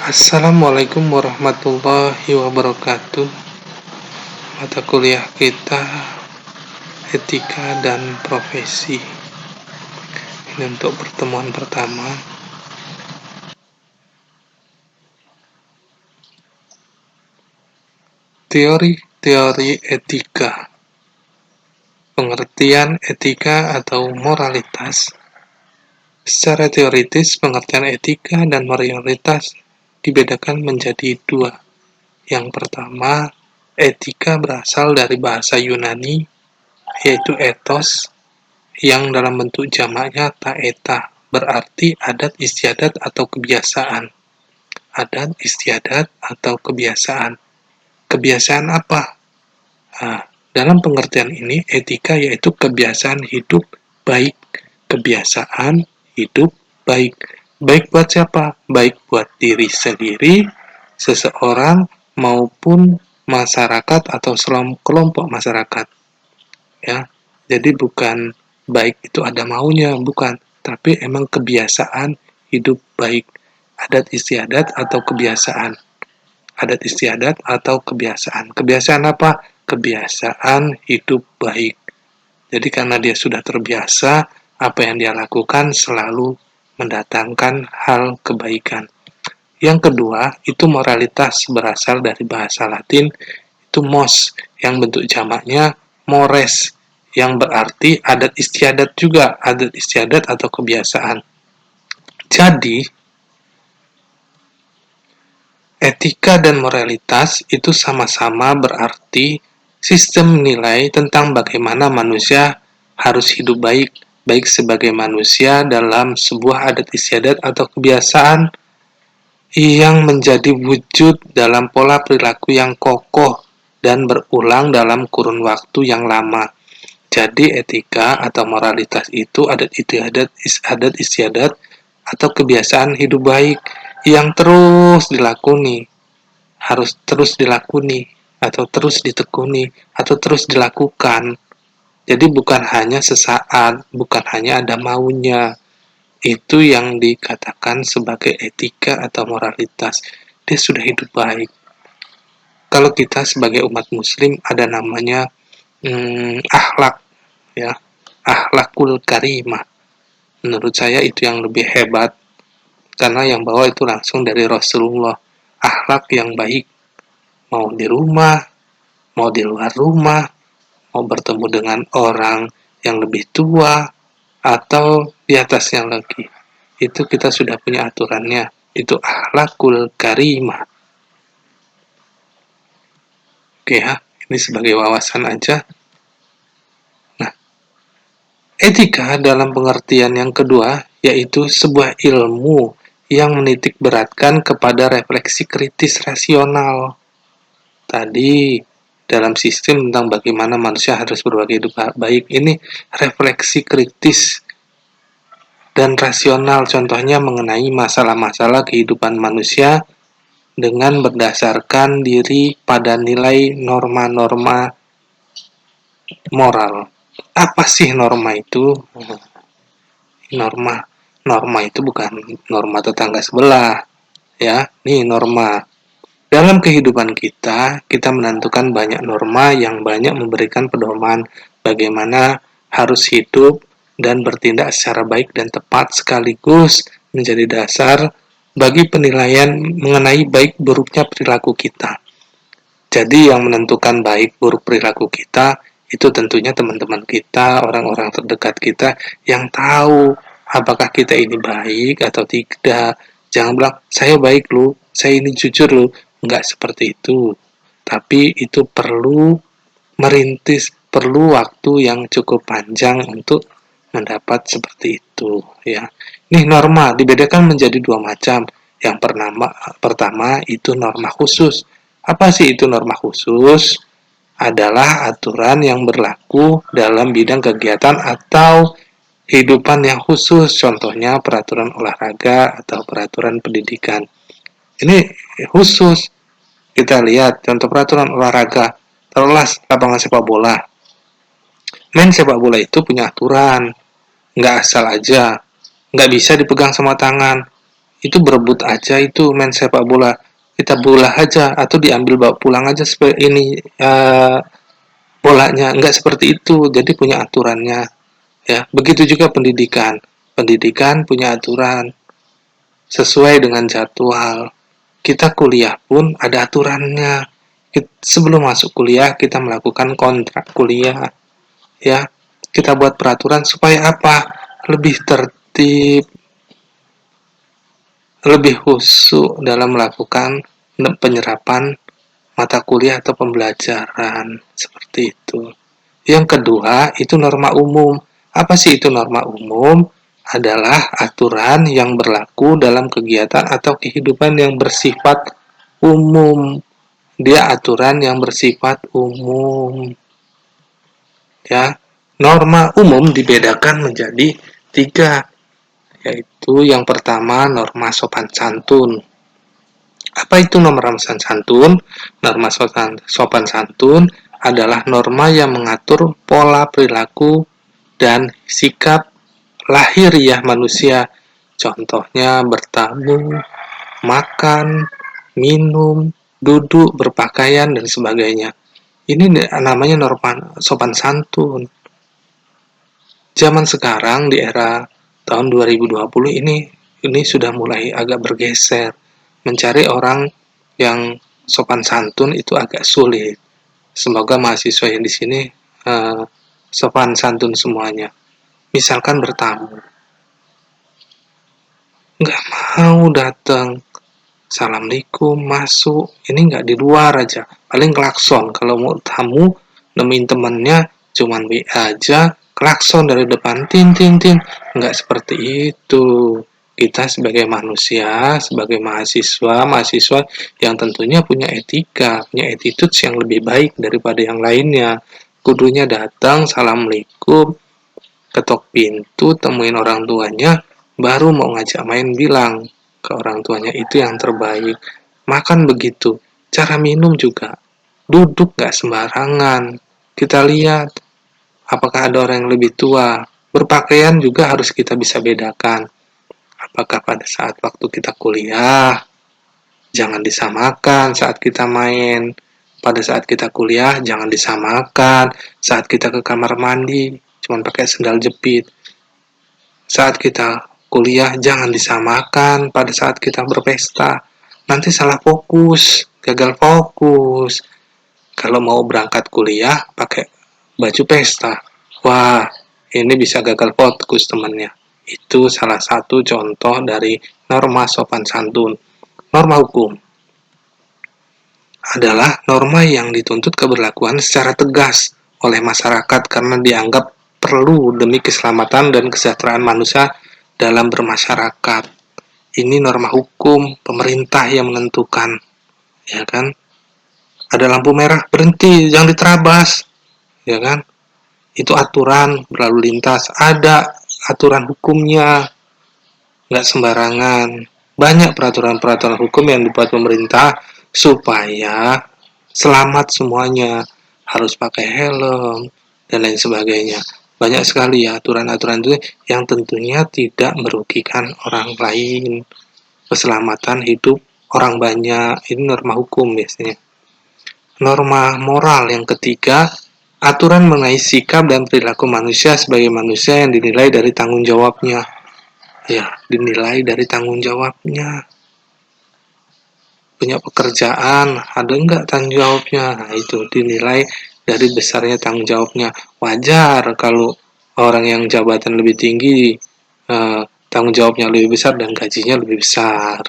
Assalamualaikum warahmatullahi wabarakatuh. Mata kuliah kita etika dan profesi. Ini untuk pertemuan pertama. Teori-teori etika. Pengertian etika atau moralitas. Secara teoritis, pengertian etika dan moralitas dibedakan menjadi dua. Yang pertama, etika berasal dari bahasa Yunani, yaitu ethos, yang dalam bentuk jamaknya taeta, berarti adat istiadat atau kebiasaan. Adat istiadat atau kebiasaan. Kebiasaan apa? Nah, dalam pengertian ini, etika yaitu kebiasaan hidup baik. Kebiasaan hidup baik. Baik buat siapa? Baik buat diri sendiri, seseorang, maupun masyarakat atau kelompok masyarakat. Ya, jadi bukan baik itu ada maunya, bukan. Tapi emang kebiasaan hidup baik. Adat istiadat atau kebiasaan. Adat istiadat atau kebiasaan. Kebiasaan apa? Kebiasaan hidup baik. Jadi karena dia sudah terbiasa, apa yang dia lakukan selalu mendatangkan hal kebaikan. Yang kedua, itu moralitas berasal dari bahasa Latin, itu mos, yang bentuk jamaknya mores, yang berarti adat istiadat juga, adat istiadat atau kebiasaan. Jadi, etika dan moralitas itu sama-sama berarti sistem nilai tentang bagaimana manusia harus hidup baik, baik sebagai manusia dalam sebuah adat istiadat atau kebiasaan yang menjadi wujud dalam pola perilaku yang kokoh dan berulang dalam kurun waktu yang lama. Jadi etika atau moralitas itu adat istiadat atau kebiasaan hidup baik yang terus dilakoni, harus terus dilakoni, atau terus ditekuni, atau terus dilakukan. Jadi bukan hanya sesaat, bukan hanya ada maunya. Itu yang dikatakan sebagai etika atau moralitas. Dia sudah hidup baik. Kalau kita sebagai umat muslim ada namanya akhlak, ya, akhlakul karimah. Menurut saya itu yang lebih hebat, karena yang bawa itu langsung dari Rasulullah. Akhlak yang baik, mau di rumah, mau di luar rumah, mau bertemu dengan orang yang lebih tua, atau di atasnya lagi. Itu kita sudah punya aturannya. Itu akhlakul karimah. Oke ya, ini sebagai wawasan aja. Nah, etika dalam pengertian yang kedua, yaitu sebuah ilmu yang menitik beratkan kepada refleksi kritis rasional. Tadi, dalam sistem tentang bagaimana manusia harus berbagi hidup baik, ini refleksi kritis dan rasional, contohnya mengenai masalah-masalah kehidupan manusia dengan berdasarkan diri pada nilai norma-norma moral. Apa sih norma itu? Norma itu bukan norma tetangga sebelah, ya. Nih norma. Dalam kehidupan kita menentukan banyak norma yang banyak memberikan pedoman bagaimana harus hidup dan bertindak secara baik dan tepat, sekaligus menjadi dasar bagi penilaian mengenai baik buruknya perilaku kita. Jadi yang menentukan baik buruk perilaku kita itu tentunya teman-teman kita, orang-orang terdekat kita yang tahu apakah kita ini baik atau tidak. Jangan bilang, saya baik lu, saya ini jujur lu. Enggak seperti itu. Tapi itu perlu merintis, perlu waktu yang cukup panjang untuk mendapat seperti itu. Ya. Nih norma dibedakan menjadi dua macam. Yang pertama itu norma khusus. Apa sih itu norma khusus? Adalah aturan yang berlaku dalam bidang kegiatan atau kehidupan yang khusus, contohnya peraturan olahraga atau peraturan pendidikan. Ini khusus. Kita lihat contoh peraturan olahraga, taruhlah lapangan sepak bola. Main sepak bola itu punya aturan, nggak asal aja, nggak bisa dipegang sama tangan. itu berebut aja, itu main sepak bola, kita bola aja atau diambil bawa pulang aja seperti ini, bolanya nggak seperti itu, jadi punya aturannya ya. Begitu juga pendidikan, pendidikan punya aturan sesuai dengan jadwal. Kita kuliah pun ada aturannya. Sebelum masuk kuliah kita melakukan kontrak kuliah ya. Kita buat peraturan supaya apa? Lebih tertib, lebih khusyuk dalam melakukan penyerapan mata kuliah atau pembelajaran seperti itu. Yang kedua, itu norma umum. Apa sih itu norma umum? Adalah aturan yang berlaku dalam kegiatan atau kehidupan yang bersifat umum. Dia aturan yang bersifat umum. Ya, norma umum dibedakan menjadi 3, yaitu yang pertama norma sopan santun. Apa itu norma sopan santun? Norma sopan santun adalah norma yang mengatur pola perilaku dan sikap lahiriah manusia. Contohnya bertamu, makan, minum, duduk, berpakaian, dan sebagainya. Ini namanya norma sopan santun. Zaman sekarang di era tahun 2020 ini sudah mulai agak bergeser. Mencari orang yang sopan santun itu agak sulit. Semoga mahasiswa yang di sini sopan santun semuanya. Misalkan bertamu, nggak mau datang, assalamualaikum, masuk. Ini nggak di luar aja, paling klakson. Kalau mau tamu nemuin temennya, cuman WA aja, klakson dari depan, tin tin tin. Nggak seperti itu. Kita sebagai manusia, sebagai mahasiswa yang tentunya punya etika, punya attitude yang lebih baik daripada yang lainnya. Kudunya datang, assalamualaikum, ketok pintu, temuin orang tuanya, baru mau ngajak main bilang ke orang tuanya itu yang terbaik. Makan begitu, cara minum juga. Duduk gak sembarangan. Kita lihat apakah ada orang yang lebih tua. Berpakaian juga harus kita bisa bedakan. Apakah pada saat waktu kita kuliah, jangan disamakan saat kita main. Pada saat kita kuliah, jangan disamakan saat kita ke kamar mandi, cuman pakai sendal jepit. Saat kita kuliah, jangan disamakan pada saat kita berpesta. Nanti salah fokus, gagal fokus. Kalau mau berangkat kuliah, pakai baju pesta. Wah, ini bisa gagal fokus temannya. Itu salah satu contoh dari norma sopan santun. Norma hukum adalah norma yang dituntut keberlakuan secara tegas oleh masyarakat karena dianggap perlu demi keselamatan dan kesejahteraan manusia dalam bermasyarakat. Ini norma hukum, pemerintah yang menentukan, ya kan? Ada lampu merah, berhenti, jangan diterabas, ya kan? Itu aturan berlalu lintas, ada aturan hukumnya, nggak sembarangan. Banyak peraturan-peraturan hukum yang dibuat pemerintah supaya selamat semuanya, harus pakai helm, dan lain sebagainya. Banyak sekali ya aturan-aturan itu yang tentunya tidak merugikan orang lain. Keselamatan hidup orang banyak, ini norma hukum biasanya. Norma moral yang ketiga, aturan mengenai sikap dan perilaku manusia sebagai manusia yang dinilai dari tanggung jawabnya. Ya, dinilai dari tanggung jawabnya. Punya pekerjaan, ada enggak tanggung jawabnya? Nah, itu dinilai dari besarnya tanggung jawabnya. Wajar kalau orang yang jabatan lebih tinggi, tanggung jawabnya lebih besar dan gajinya lebih besar.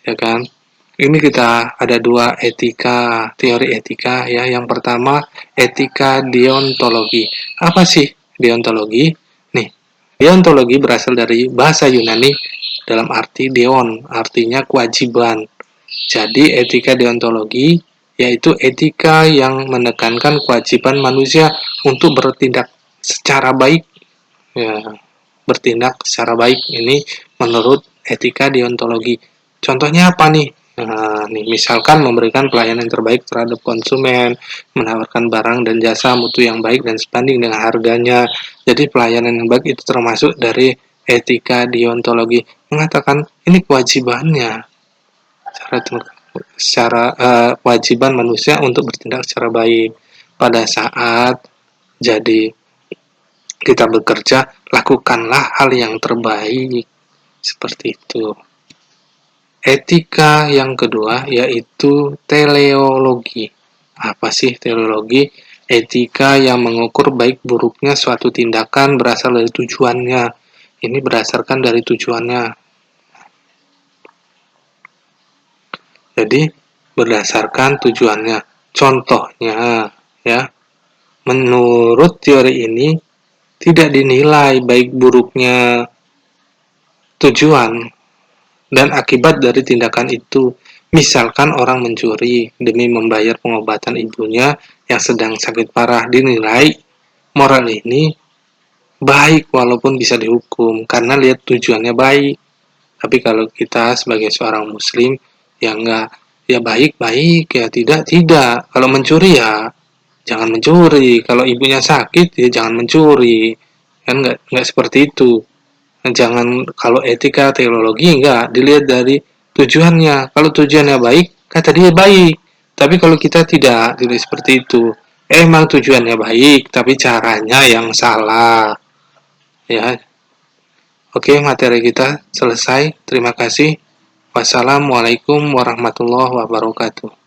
Ya kan? Ini kita ada 2 etika, teori etika ya. Yang pertama, etika deontologi. Apa sih deontologi? Nih, deontologi berasal dari bahasa Yunani dalam arti deon, artinya kewajiban. Jadi, etika deontologi yaitu etika yang menekankan kewajiban manusia untuk bertindak secara baik. Ya, bertindak secara baik ini menurut etika deontologi. Contohnya apa nih? Nah, nih misalkan memberikan pelayanan terbaik terhadap konsumen, menawarkan barang dan jasa mutu yang baik dan sebanding dengan harganya. Jadi pelayanan yang baik itu termasuk dari etika deontologi mengatakan ini kewajibannya kewajiban manusia untuk bertindak secara baik. Pada saat jadi kita bekerja, lakukanlah hal yang terbaik. Seperti itu. Etika yang kedua yaitu teleologi. Apa sih teleologi? Etika yang mengukur baik buruknya suatu tindakan berasal dari tujuannya. Ini berdasarkan dari tujuannya. Jadi berdasarkan tujuannya. Contohnya, ya, menurut teori ini tidak dinilai baik buruknya tujuan dan akibat dari tindakan itu. Misalkan orang mencuri demi membayar pengobatan ibunya yang sedang sakit parah, dinilai moral ini baik walaupun bisa dihukum karena lihat tujuannya baik. Tapi kalau kita sebagai seorang muslim ya enggak, ya baik-baik, ya tidak. Kalau mencuri ya jangan mencuri. Kalau ibunya sakit ya jangan mencuri. Kan enggak seperti itu. Jangan, kalau etika teologi enggak dilihat dari tujuannya. Kalau tujuannya baik, kata dia baik. Tapi kalau kita tidak seperti itu. Emang tujuannya baik, tapi caranya yang salah. Ya, oke, materi kita selesai. Terima kasih. Wassalamualaikum warahmatullahi wabarakatuh.